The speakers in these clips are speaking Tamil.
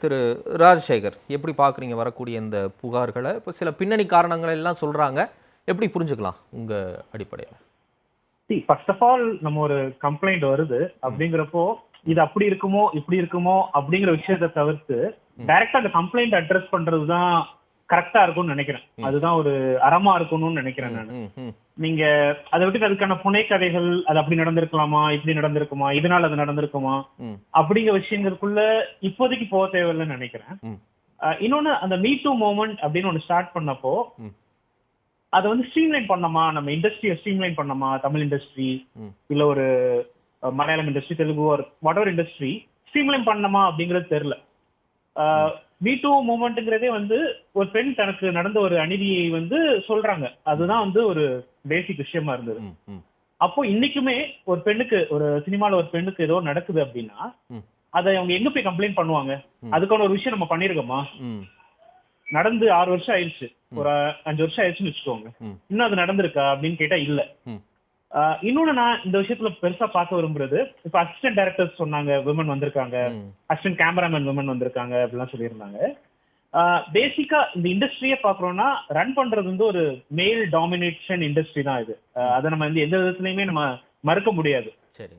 திரு ராஜசேகர், எப்படி பார்க்குறீங்க வரக்கூடிய இந்த புகார்களை? இப்போ சில பின்னணி காரணங்கள் எல்லாம் சொல்கிறாங்க, எப்படி புரிஞ்சுக்கலாம் உங்கள் அடிப்படையில்? ஃபர்ஸ்ட் ஆஃப் ஆல் நம்ம ஒரு கம்ப்ளைண்ட் வருது அப்படிங்கிறப்போ இது அப்படி இருக்குமோ இப்படி இருக்குமோ அப்படிங்கிற விஷயத்தை தவிர்த்து டைரக்டா அந்த கம்ப்ளைண்ட் அட்ரஸ் பண்றதுதான் கரெக்டா இருக்கும்னு நினைக்கிறேன். அதுதான் ஒரு அறமா இருக்கணும்னு நினைக்கிறேன் நான். நீங்க அதை விட்டு அதுக்கான புனைக்கதைகள் அது அப்படி நடந்திருக்கலாமா, இப்படி நடந்திருக்குமா, இதனால அது நடந்திருக்குமா அப்படிங்கிற விஷயங்களுக்குள்ள இப்போதைக்கு போக தேவையில்லைன்னு நினைக்கிறேன். இன்னொன்னு, அந்த மீ டூ மூமெண்ட் அப்படின்னு ஒண்ணு ஸ்டார்ட் பண்ணப்போ அதை வந்து ஸ்ட்ரீம்லைன் பண்ணோமா, நம்ம இண்டஸ்ட்ரியை ஸ்ட்ரீம்லைன் பண்ணோமா, தமிழ் இண்டஸ்ட்ரி இல்ல ஒரு மலையாளம் இண்டஸ்ட்ரி, தெலுங்கு ஒரு வாட் இண்டஸ்ட்ரி ஸ்ட்ரீம்லைன் பண்ணோமா அப்படிங்கிறது தெரியல. மீ டூ மூமெண்ட்ங்கிறதே வந்து ஒரு பெண் தனக்கு நடந்த ஒரு அநீதியை வந்து சொல்றாங்க, அதுதான் வந்து ஒரு பேசிக் விஷயமா இருந்தது. அப்போ இன்னைக்குமே ஒரு பெண்ணுக்கு, ஒரு சினிமால ஒரு பெண்ணுக்கு ஏதோ நடக்குது அப்படின்னா அதை அவங்க எங்க போய் கம்ப்ளைண்ட் பண்ணுவாங்க? அதுக்கான ஒரு விஷயம் நம்ம பண்ணிருக்கோமா? நடந்து 6 வருஷம் ஆயிடுச்சு, ஒரு 5 வருஷம் ஆயிடுச்சுன்னு வச்சுக்கோங்க, இன்னும் அது நடந்திருக்கா அப்படின்னு கேட்டா இல்ல. இன்னொன்னு நான் இந்த விஷயத்துல பெருசா பார்க்க விரும்புறது, இப்ப அசிஸ்டன்ட் டைரக்டர்ஸ் சொன்னாங்க விமன் வந்திருக்காங்க, அசிஸ்டன்ட் கேமராமேன் விமன் வந்திருக்காங்க அப்படிலாம் சொல்லியிருந்தாங்க. பேசிக்கா இந்த இண்டஸ்ட்ரியே பாக்குறோம்னா ரன் பண்றது வந்து ஒரு மேல் டாமினேஷன் இண்டஸ்ட்ரி தான் இது. அதை நம்ம வந்து எந்த விதத்துலயுமே நம்ம மறுக்க முடியாது. சரி.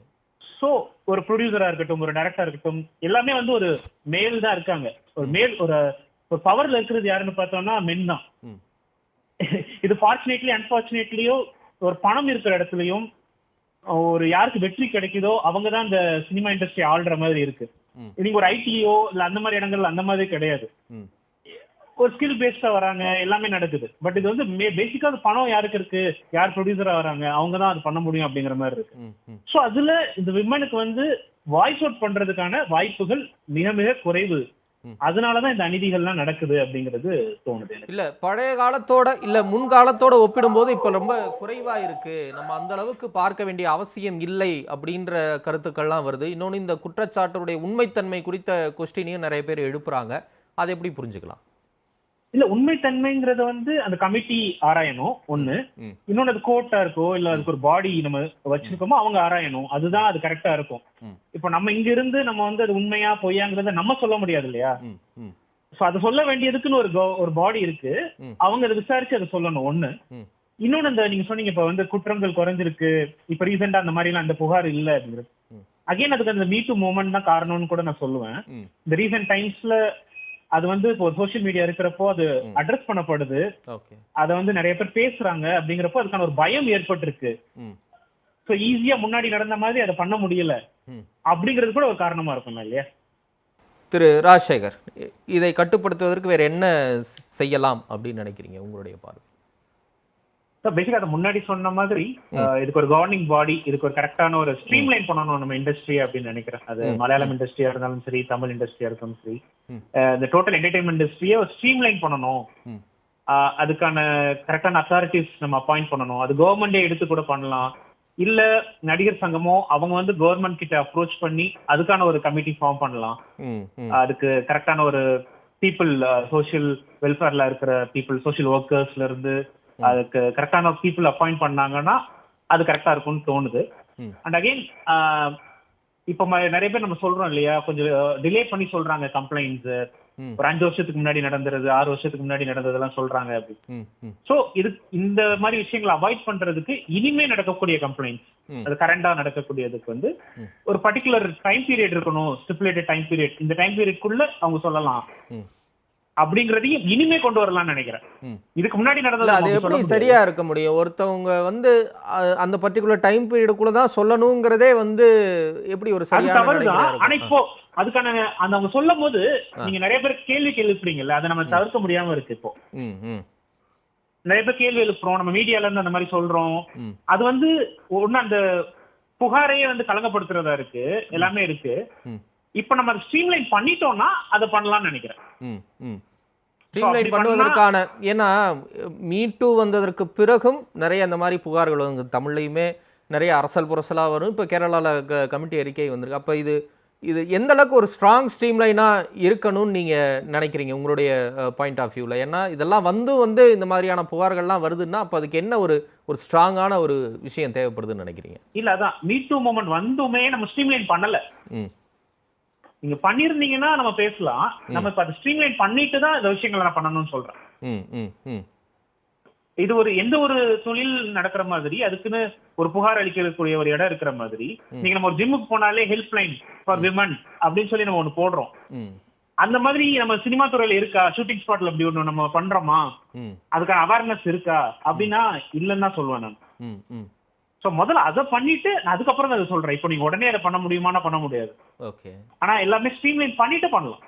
சோ ஒரு ப்ரொடியூசரா இருக்கட்டும், ஒரு டைரக்டரா இருக்கட்டும், எல்லாமே வந்து ஒரு மேல் தான் இருக்காங்க. ஒரு மேல் ஒரு பவர்ல இருக்கிறது யாருன்னு பார்த்தோம்னா மென் தான். இது ஃபார்ச்சுனேட்லி அன்பார்ச்சுனேட்லியோ ஒரு பணம் இருக்கிற இடத்துலயும் ஒரு யாருக்கு வெற்றி கிடைக்குதோ அவங்கதான் இந்த சினிமா இண்டஸ்ட்ரி ஆள்ற மாதிரி இருக்கு. நீங்க ஒரு ஐடியோ இல்ல அந்த மாதிரி இடங்கள்ல அந்த மாதிரி கிடையாது. ஒரு ஸ்கில் பேஸ்டா வராங்க, எல்லாமே நடக்குது. பட் இது வந்து பேசிக்கா பணம் யாருக்கு இருக்கு, யார் ப்ரொடியூசரா வராங்க, அவங்கதான் அது பண்ண முடியும் அப்படிங்கிற மாதிரி இருக்கு. சோ அதுல இந்த விமனுக்கு வந்து வாய்ஸ் அவுட் பண்றதுக்கான வாய்ப்புகள் மிக மிக குறைவு. அதனாலதான் இந்த அநீதிகள்லாம் நடக்குது அப்படிங்கிறது தோணுது. இல்ல பழைய காலத்தோட இல்ல முன்காலத்தோட ஒப்பிடும்போது இப்ப ரொம்ப குறைவா இருக்கு, நம்ம அந்த அளவுக்கு பார்க்க வேண்டிய அவசியம் இல்லை அப்படின்ற கருத்துக்கள்லாம் வருது. இன்னொன்னு, இந்த குற்றச்சாட்டுடைய உண்மைத்தன்மை குறித்த கொஸ்டினையும் நிறைய பேர் எழுப்புறாங்க. அதை எப்படி புரிஞ்சுக்கலாம்? இல்ல, உண்மைத்தன்மைங்கிறத வந்து அந்த கமிட்டி ஆராயணும் ஒண்ணு. இன்னொன்னு, அது கோர்ட்டா இருக்கோ இல்ல அதுக்கு ஒரு பாடி நம்ம வச்சிருக்கோமோ அவங்க ஆராயணும். அதுதான் அது கரெக்டா இருக்கும். இப்ப நம்ம இங்க இருந்து நம்ம வந்து அது உண்மையா பொய்யாங்கிறத நம்ம சொல்ல முடியாது இல்லையா? சோ அதை சொல்ல வேண்டியதுக்குன்னு ஒரு பாடி இருக்கு, அவங்க அதை விசாரிச்சு அதை சொல்லணும் ஒண்ணு. இன்னொன்னு, இந்த நீங்க சொன்னீங்க இப்ப வந்து குற்றங்கள் குறைஞ்சிருக்கு, இப்ப ரீசெண்டா அந்த மாதிரி எல்லாம் அந்த புகார் இல்ல அப்படிங்கிறது. அகைன் அதுக்கு அந்த மீ டூ மூமெண்ட் தான் காரணம்னு கூட நான் சொல்லுவேன். இந்த ரீசெண்ட் டைம்ஸ்ல அது வந்து இப்போ சோசியல் மீடியா இருக்கிறப்போ அது அட்ரஸ் பண்ணப்படுது, அத வந்து நிறைய பேர் பேசுறாங்க அப்படிங்கிறப்போ அதுக்கான ஒரு பயம் ஏற்பட்டிருக்கு. சோ ஈஸியா முன்னாடி நடந்த மாதிரி அதை பண்ண முடியல அப்படிங்கிறது கூட ஒரு காரணமா இருக்கும் இல்லையா? திரு ராஜசேகர், இதை கட்டுப்படுத்துவதற்கு வேற என்ன செய்யலாம் அப்படின்னு நினைக்கிறீங்க உங்களுடைய பார்வை? பேசிக்கா அதை முன்னாடி சொன்ன மாதிரி இதுக்கு ஒரு கவர்னிங் பாடி, இதுக்கு ஒரு கரெக்டான ஒரு ஸ்ட்ரீம்லைன் பண்ணணும் நம்ம இண்டஸ்ட்ரி அப்படின்னு நினைக்கிறேன். அது மலையாளம் இண்டஸ்ட்ரியா இருந்தாலும் சரி, தமிழ் இண்டஸ்ட்ரியா இருந்தாலும் சரி, இந்த டோட்டல் என்டர்டைன்மெண்ட் இண்டஸ்ட்ரியை ஒரு ஸ்ட்ரீம்லைன் பண்ணணும். அதுக்கான கரெக்டான அத்தாரிட்டிஸ் நம்ம அப்பாயிண்ட் பண்ணணும். அது கவர்மெண்டே எடுத்து கூட பண்ணலாம், இல்ல நடிகர் சங்கமோ அவங்க வந்து கவர்மெண்ட் கிட்ட அப்ரோச் பண்ணி அதுக்கான ஒரு கமிட்டி ஃபார்ம் பண்ணலாம். அதுக்கு கரெக்டான ஒரு பீப்புள், சோசியல் வெல்ஃபேர்ல இருக்கிற பீப்புள், சோசியல் ஒர்க்கர்ஸ்ல இருந்து அதுக்கு கரெக்டான பீப்புள் அப்பாயிண்ட் பண்ணாங்கன்னா அது கரெக்டா இருக்கும்னு தோணுது. அண்ட் அகைன் இப்ப நிறைய பேர் நம்ம சொல்றோம் இல்லையா, கொஞ்சம் டிலே பண்ணி சொல்றாங்க கம்ப்ளைண்ட்ஸ். ஒரு 5 வருஷத்துக்கு முன்னாடி நடந்துருது, 6 வருஷத்துக்கு முன்னாடி நடந்ததெல்லாம் சொல்றாங்க அப்படி. சோ இது இந்த மாதிரி விஷயங்களை அவாய்ட் பண்றதுக்கு இனிமே நடக்கக்கூடிய கம்ப்ளைண்ட்ஸ், அது கரண்டா நடக்கக்கூடியதுக்கு வந்து ஒரு பர்டிகுலர் டைம் பீரியட் இருக்கணும், ஸ்டிப்புலேட்டட் டைம் பீரியட். இந்த டைம் பீரியட்குள்ள அவங்க சொல்லலாம் அப்படிங்கறதையும் இனிமே கொண்டு வரலாம்னு நினைக்கிறேன். இதுக்கு முன்னாடி நடந்தது அது எப்படி சரியா இருக்க முடியும்? ஒருத்தவங்க வந்து அந்த பர்டிகுலர் டைம் பீரியடுக்குள்ள தான் சொல்லணுங்கிறதே வந்து எப்படி ஒரு சரியான தவறுதான். ஆனா இப்போ அதுக்கான அந்த அவங்க சொல்லும் போது நீங்க நிறைய பேர் கேள்வி எழுப்புறீங்கல்ல, அதை நம்ம தவிர்க்க முடியாம இருக்கு. இப்போ நிறைய பேர் கேள்வி எழுப்புறோம், நம்ம மீடியால இருந்து அந்த மாதிரி சொல்றோம். அது வந்து ஒண்ணு அந்த புகாரையே வந்து கலங்கப்படுத்துறதா இருக்கு, எல்லாமே இருக்கு. இப்ப நம்ம ஸ்ட்ரீம்லைன் பண்ணிட்டோம்னா அதை பண்ணலாம்னு நினைக்கிறேன். ஸ்ட்ரீம்லைன் பண்ணுவதற்கான, ஏன்னா மீ டூ வந்ததற்கு பிறகும் நிறைய அந்த மாதிரி புகார்கள் வந்து தமிழ்லையுமே நிறைய அரசல் புரசலாக வரும். இப்போ கேரளாவில் கமிட்டி அறிக்கை வந்திருக்கு. அப்போ இது எந்த அளவுக்கு ஒரு ஸ்ட்ராங் ஸ்ட்ரீம்லைனாக இருக்கணும்னு நீங்கள் நினைக்கிறீங்க உங்களுடைய பாயிண்ட் ஆஃப் வியூவில்? ஏன்னா இதெல்லாம் வந்து இந்த மாதிரியான புகார்கள்லாம் வருதுன்னா அப்போ அதுக்கு என்ன ஒரு ஸ்ட்ராங்கான ஒரு விஷயம் தேவைப்படுதுன்னு நினைக்கிறீங்க? இல்லை, அதான் மீ டூ மூமெண்ட் வந்துமே நம்ம ஸ்ட்ரீம்லைன் பண்ணலை. நீங்க பண்ணிருந்தீங்கன்னா நம்ம பேசலாம். நம்ம இப்ப அதை ஸ்ட்ரீம்லைன் பண்ணிட்டு தான் இந்த விஷயங்களை நான் பண்ணணும்னு சொல்றேன். ம் ம் ம் இது ஒரு எந்த ஒரு தொழில் நடக்கிற மாதிரி அதுக்குன்னு ஒரு புகார் அளிக்கக்கூடிய ஒரு இடம் இருக்கிற மாதிரி, நீங்க நம்ம ஒரு ஜிம்முக்கு போனாலே ஹெல்ப் லைன் ஃபார் விமன் அப்படின்னு சொல்லி நம்ம ஒண்ணு போடுறோம். ம் அந்த மாதிரி நம்ம சினிமா துறையில இருக்கா, ஷூட்டிங் ஸ்பாட்ல அப்படி ஒண்ணு நம்ம பண்றோமா, ம் அதுக்கான அவேர்னஸ் இருக்கா அப்படின்னா இல்லைன்னு தான் சொல்லுவேன் நான். ம் ம் சோ முதல்ல அதை பண்ணிட்டு நான் அதுக்கப்புறம் தான் அதை சொல்றேன். இப்போ நீங்க உடனே அதை பண்ண முடியுமானா பண்ண முடியாது. ஓகே. ஆனா எல்லாமே ஸ்ட்ரீம்லைன் பண்ணிட்டு பண்ணலாம்.